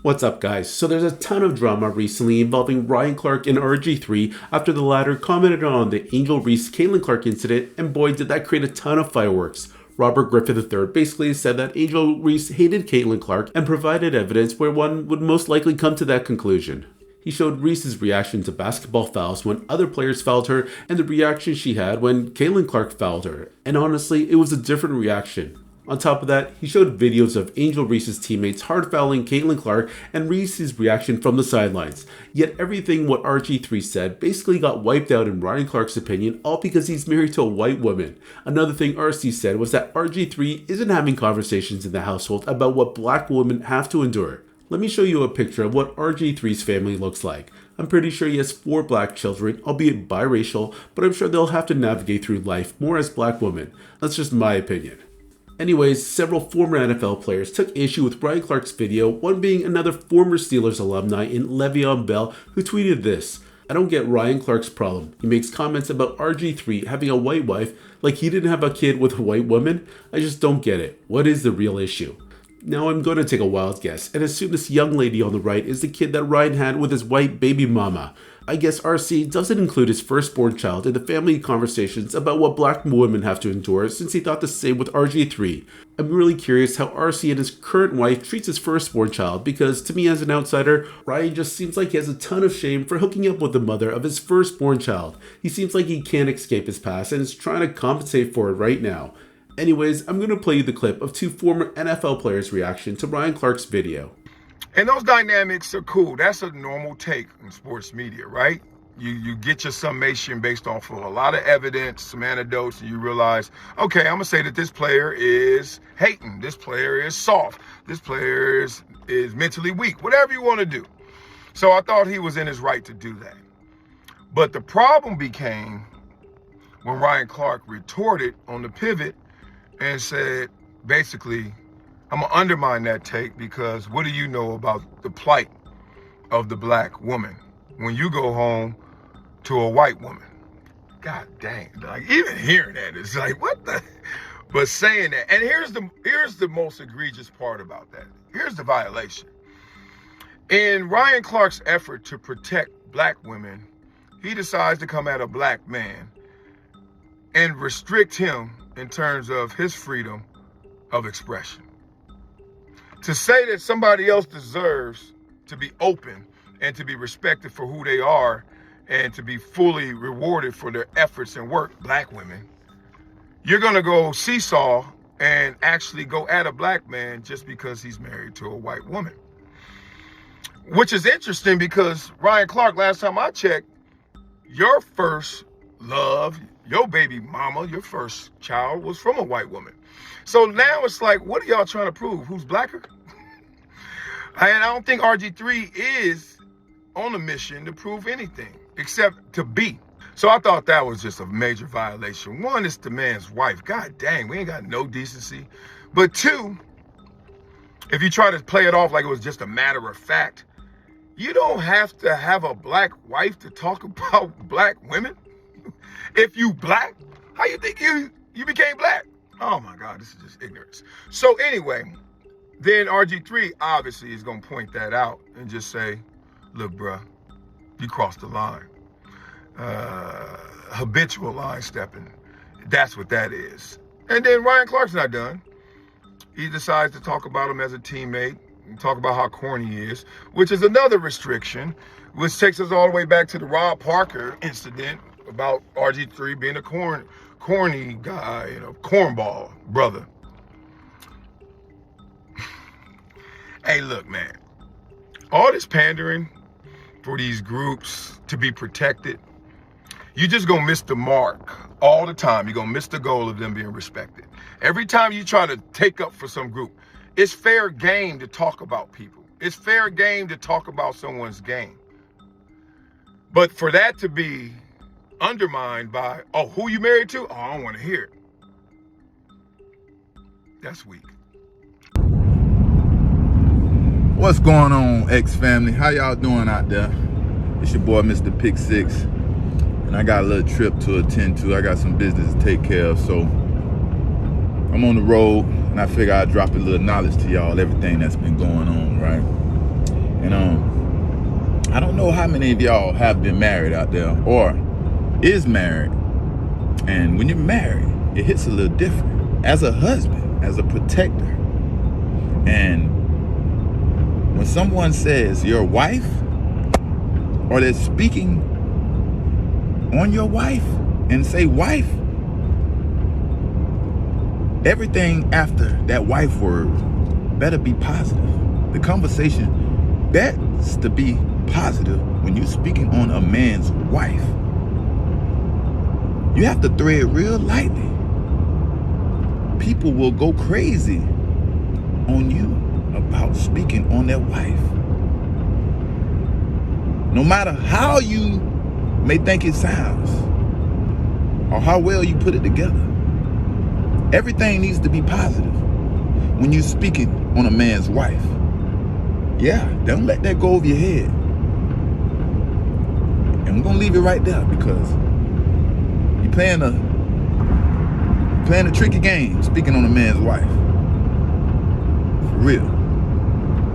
What's up, guys? So there's a ton of drama recently involving Ryan Clark and RG3 after the latter commented on the Angel Reese-Caitlin Clark incident, and boy did that create a ton of fireworks. Robert Griffith III basically said that Angel Reese hated Caitlin Clark and provided evidence where one would most likely come to that conclusion. He showed Reese's reaction to basketball fouls when other players fouled her and the reaction she had when Caitlin Clark fouled her, and honestly, it was a different reaction. On top of that, he showed videos of Angel Reese's teammates hard fouling Caitlin Clark and Reese's reaction from the sidelines. Yet everything what RG3 said basically got wiped out in Ryan Clark's opinion, all because he's married to a white woman. Another thing RC said was that RG3 isn't having conversations in the household about what black women have to endure. Let me show you a picture of what RG3's family looks like. I'm pretty sure he has 4 black children, albeit biracial, but I'm sure they'll have to navigate through life more as black women. That's just my opinion. Anyways, several former NFL players took issue with Ryan Clark's video, one being another former Steelers alumni in Le'Veon Bell, who tweeted this: "I don't get Ryan Clark's problem. He makes comments about RG3 having a white wife like he didn't have a kid with a white woman. I just don't get it. What is the real issue?" Now I'm going to take a wild guess and assume this young lady on the right is the kid that Ryan had with his white baby mama. I guess RC doesn't include his firstborn child in the family conversations about what black women have to endure, since he thought the same with RG3. I'm really curious how RC and his current wife treats his firstborn child, because to me as an outsider, Ryan just seems like he has a ton of shame for hooking up with the mother of his firstborn child. He seems like he can't escape his past and is trying to compensate for it right now. Anyways, I'm going to play you the clip of 2 former NFL players' reaction to Ryan Clark's video. And those dynamics are cool. That's a normal take in sports media, right? You get your summation based off of a lot of evidence, some anecdotes, and you realize, okay, I'm going to say that this player is hating, this player is soft, this player is mentally weak, whatever you want to do. So I thought he was in his right to do that. But the problem became when Ryan Clark retorted on the pivot and said, basically, I'm going to undermine that take, because what do you know about the plight of the black woman when you go home to a white woman? God dang, like even hearing that, it's like, what the? But saying that, and here's the most egregious part about that. Here's the violation. In Ryan Clark's effort to protect black women, he decides to come at a black man and restrict him in terms of his freedom of expression. To say that somebody else deserves to be open and to be respected for who they are and to be fully rewarded for their efforts and work, black women, you're gonna go seesaw and actually go at a black man just because he's married to a white woman. Which is interesting, because Ryan Clark, last time I checked, your first love, your baby mama, your first child was from a white woman. So now it's like, what are y'all trying to prove? Who's blacker? And I don't think RG3 is on a mission to prove anything except to be. So I thought that was just a major violation. One, it's the man's wife. God dang, we ain't got no decency. But 2, if you try to play it off like it was just a matter of fact, you don't have to have a black wife to talk about black women. If you black, how you think you became black? Oh my God, this is just ignorance. So anyway, then RG3 obviously is going to point that out and just say, look, bruh, you crossed the line. Habitual line stepping. That's what that is. And then Ryan Clark's not done. He decides to talk about him as a teammate and talk about how corny he is, which is another restriction, which takes us all the way back to the Rob Parker incident about RG3 being a corny guy, cornball brother. Hey, look, man, all this pandering for these groups to be protected, you just gonna miss the mark all the time. You're gonna miss the goal of them being respected. Every time you try to take up for some group, it's fair game to talk about people. It's fair game to talk about someone's game. But for that to be undermined by, oh, who you married to? Oh, I don't want to hear it. That's weak. What's going on, X family? How y'all doing out there? It's your boy, Mr. Pick 6, and I got a little trip to attend to. I got some business to take care of, so I'm on the road, and I figure I'd drop a little knowledge to y'all, everything that's been going on, right? And I don't know how many of y'all have been married out there or is married. And when you're married, it hits a little different. As a husband, as a protector. And when someone says your wife, or they're speaking on your wife and say wife, everything after that wife word better be positive. The conversation bets to be positive when you're speaking on a man's wife. You have to tread real lightly. People will go crazy on you about speaking on their wife. No matter how you may think it sounds or how well you put it together, everything needs to be positive when you're speaking on a man's wife. Yeah, don't let that go over your head. And I'm gonna leave it right there because you're playing a tricky game speaking on a man's wife. For real.